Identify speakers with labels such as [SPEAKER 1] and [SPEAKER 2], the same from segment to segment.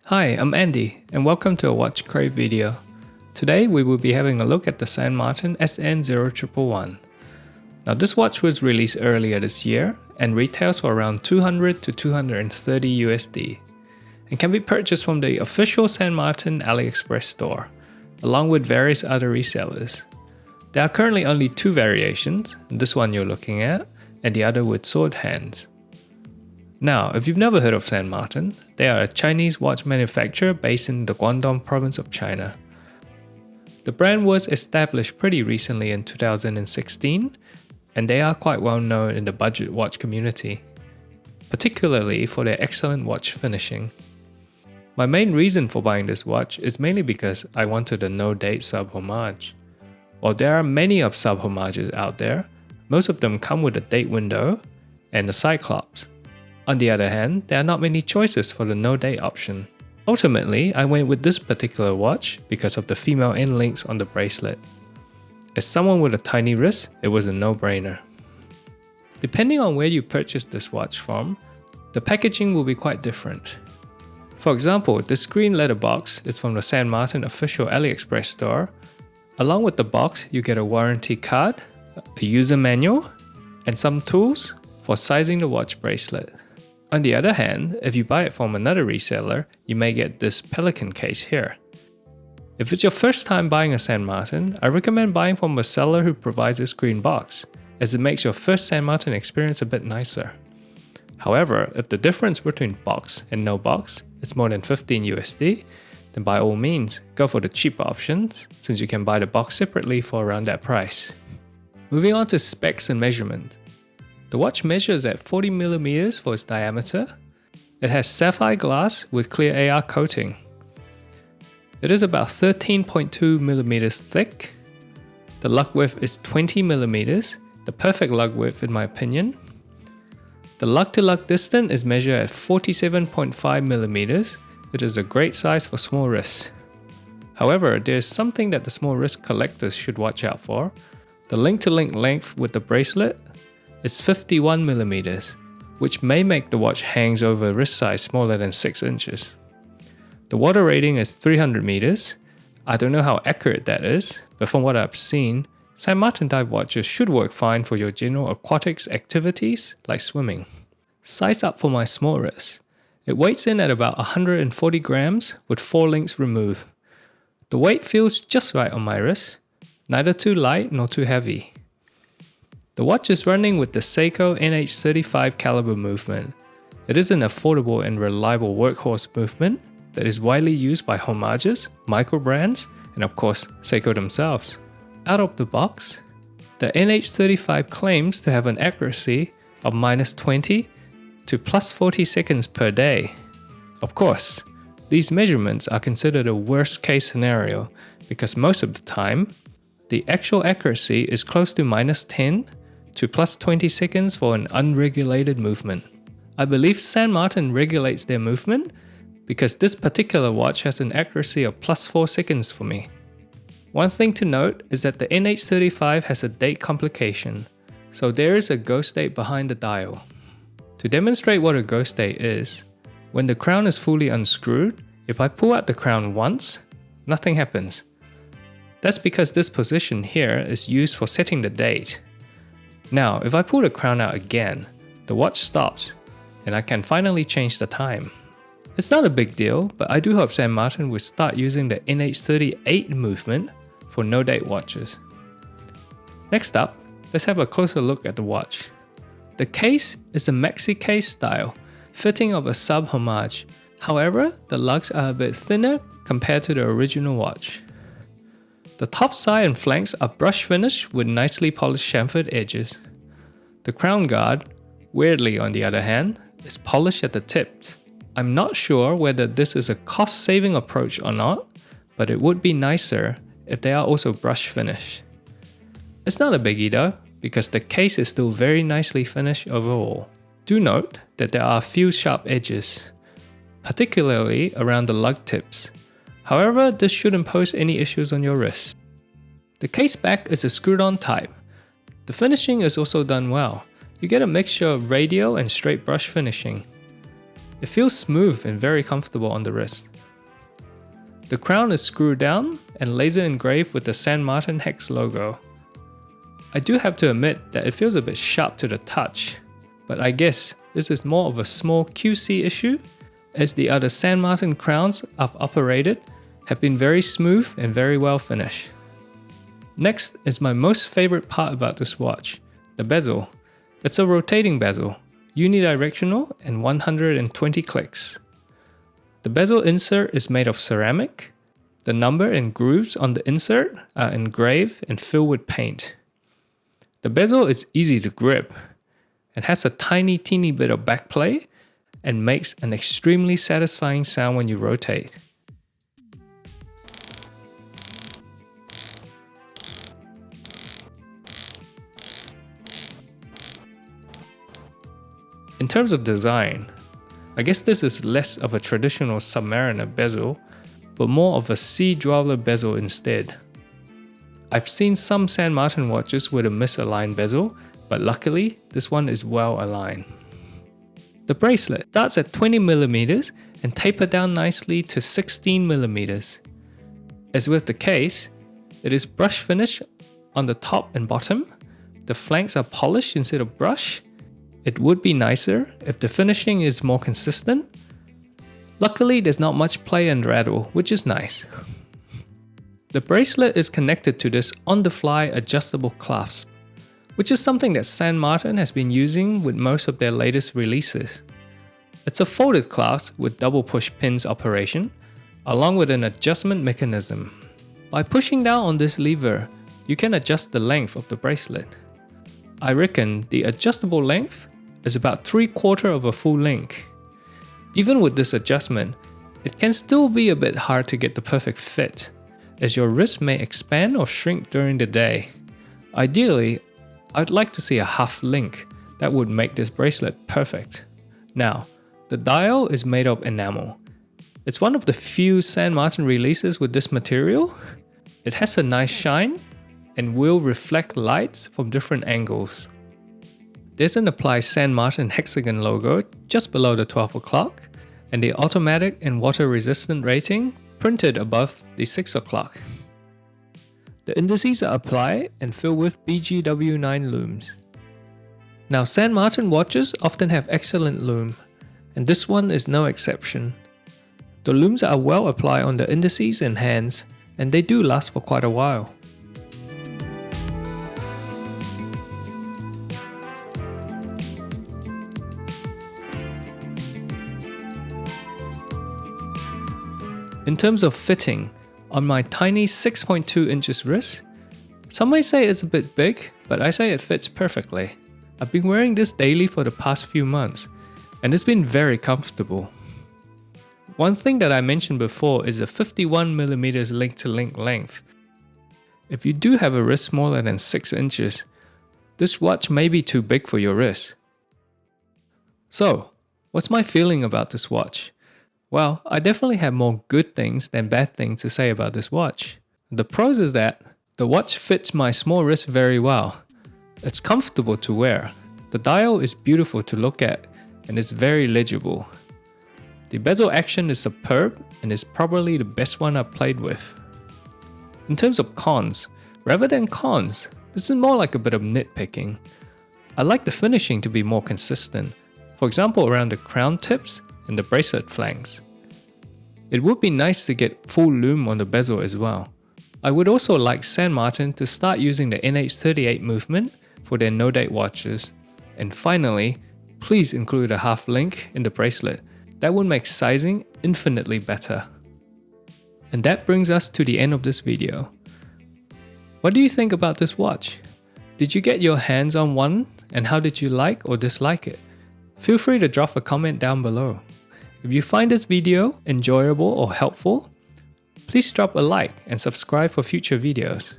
[SPEAKER 1] Hi, I'm Andy, and welcome to a Watch Crave video. Today we will be having a look at the San Martin SN0111. Now this watch was released earlier this year and retails for around 200 to 230 USD and can be purchased from the official San Martin AliExpress store, along with various other resellers. There are currently only two variations, this one you're looking at, and the other with sword hands. Now, if you've never heard of San Martin, they are a Chinese watch manufacturer based in the Guangdong province of China. The brand was established pretty recently in 2016, and they are quite well known in the budget watch community, particularly for their excellent watch finishing. My main reason for buying this watch is mainly because I wanted a no-date sub-homage. While there are many of sub-homages out there, most of them come with a date window and a cyclops. On the other hand, there are not many choices for the no-date option. Ultimately, I went with this particular watch because of the female end links on the bracelet. As someone with a tiny wrist, it was a no-brainer. Depending on where you purchase this watch from, the packaging will be quite different. For example, this green letter box is from the San Martin official AliExpress store. Along with the box, you get a warranty card, a user manual, and some tools for sizing the watch bracelet. On the other hand, if you buy it from another reseller, you may get this pelican case here. If it's your first time buying a San Martin, I recommend buying from a seller who provides this green box, as it makes your first San Martin experience a bit nicer. However, if the difference between box and no box is more than 15 USD, then by all means, go for the cheaper options, since you can buy the box separately for around that price. Moving on to specs and measurement. The watch measures at 40mm for its diameter. It has sapphire glass with clear AR coating. It is about 13.2mm thick. The lug width is 20mm, the perfect lug width in my opinion. The lug-to-lug distance is measured at 47.5mm. It is a great size for small wrists. However, there is something that the small wrist collectors should watch out for. The link-to-link length with the bracelet is 51mm, which may make the watch hangs over a wrist size smaller than 6 inches. The water rating is 300 meters. I don't know how accurate that is, but from what I've seen, San Martin dive watches should work fine for your general aquatics activities like swimming. Size up for my small wrist. It weighs in at about 140 grams with 4 links removed. The weight feels just right on my wrist, neither too light nor too heavy. The watch is running with the Seiko NH35 caliber movement. It is an affordable and reliable workhorse movement that is widely used by homages, micro brands, and of course Seiko themselves. Out of the box, the NH35 claims to have an accuracy of -20 to +40 seconds per day. Of course, these measurements are considered a worst case scenario because most of the time, the actual accuracy is close to -10 to +20 seconds for an unregulated movement. I believe San Martin regulates their movement because this particular watch has an accuracy of +4 seconds for me. One thing to note is that the NH35 has a date complication, so there is a ghost date behind the dial. To demonstrate what a ghost date is, when the crown is fully unscrewed, if I pull out the crown once, nothing happens. That's because this position here is used for setting the date. Now, if I pull the crown out again, the watch stops, and I can finally change the time. It's not a big deal, but I do hope San Martin will start using the NH38 movement for no-date watches. Next up, let's have a closer look at the watch. The case is a maxi case style, fitting of a sub-homage. However, the lugs are a bit thinner compared to the original watch. The top side and flanks are brush finished with nicely polished chamfered edges. The crown guard, weirdly on the other hand, is polished at the tips. I'm not sure whether this is a cost-saving approach or not, but it would be nicer if they are also brush finished. It's not a biggie though, because the case is still very nicely finished overall. Do note that there are a few sharp edges, particularly around the lug tips. However, this shouldn't pose any issues on your wrist. The case back is a screwed-on type. The finishing is also done well. You get a mixture of radial and straight brush finishing. It feels smooth and very comfortable on the wrist. The crown is screwed down and laser engraved with the San Martin hex logo. I do have to admit that it feels a bit sharp to the touch, but I guess this is more of a small QC issue, as the other San Martin crowns I've operated have been very smooth and very well finished. Next is my most favorite part about this watch, the bezel. It's a rotating bezel, unidirectional and 120 clicks. The bezel insert is made of ceramic. The number and grooves on the insert are engraved and filled with paint. The bezel is easy to grip. It has a teeny bit of backplay and makes an extremely satisfying sound when you rotate. In terms of design, I guess this is less of a traditional Submariner bezel, but more of a sea dweller bezel instead. I've seen some San Martin watches with a misaligned bezel, but luckily this one is well aligned. The bracelet starts at 20mm and taper down nicely to 16mm. As with the case, it is brush finish on the top and bottom. The flanks are polished instead of brush. It would be nicer if the finishing is more consistent. Luckily, there's not much play and rattle, which is nice. The bracelet is connected to this on-the-fly adjustable clasp, which is something that San Martin has been using with most of their latest releases. It's a folded clasp with double push pins operation, along with an adjustment mechanism. By pushing down on this lever, you can adjust the length of the bracelet. I reckon the adjustable length is about 3/4 of a full link. Even with this adjustment, it can still be a bit hard to get the perfect fit, as your wrist may expand or shrink during the day. Ideally, I'd like to see a half link that would make this bracelet perfect. Now, the dial is made of enamel. It's one of the few San Martin releases with this material. It has a nice shine and will reflect lights from different angles. There's an applied San Martin hexagon logo just below the 12 o'clock, and the automatic and water resistant rating printed above the 6 o'clock. The indices are applied and filled with BGW9 looms. Now, San Martin watches often have excellent lume, and this one is no exception. The looms are well applied on the indices and hands, and they do last for quite a while. In terms of fitting, on my tiny 6.2 inches wrist, some might say it's a bit big, but I say it fits perfectly. I've been wearing this daily for the past few months, and it's been very comfortable. One thing that I mentioned before is the 51mm link-to-link length. If you do have a wrist smaller than 6 inches, this watch may be too big for your wrist. So, what's my feeling about this watch? Well, I definitely have more good things than bad things to say about this watch. The pros is that the watch fits my small wrist very well. It's comfortable to wear. The dial is beautiful to look at and is very legible. The bezel action is superb and is probably the best one I've played with. In terms of cons, rather than cons, this is more like a bit of nitpicking. I like the finishing to be more consistent, for example around the crown tips and the bracelet flanks. It would be nice to get full lume on the bezel as well. I would also like San Martin to start using the NH38 movement for their no-date watches. And finally, please include a half link in the bracelet. That would make sizing infinitely better. And that brings us to the end of this video. What do you think about this watch? Did you get your hands on one, and how did you like or dislike it? Feel free to drop a comment down below. If you find this video enjoyable or helpful, please drop a like and subscribe for future videos.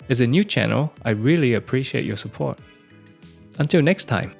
[SPEAKER 1] As a new channel, I really appreciate your support. Until next time.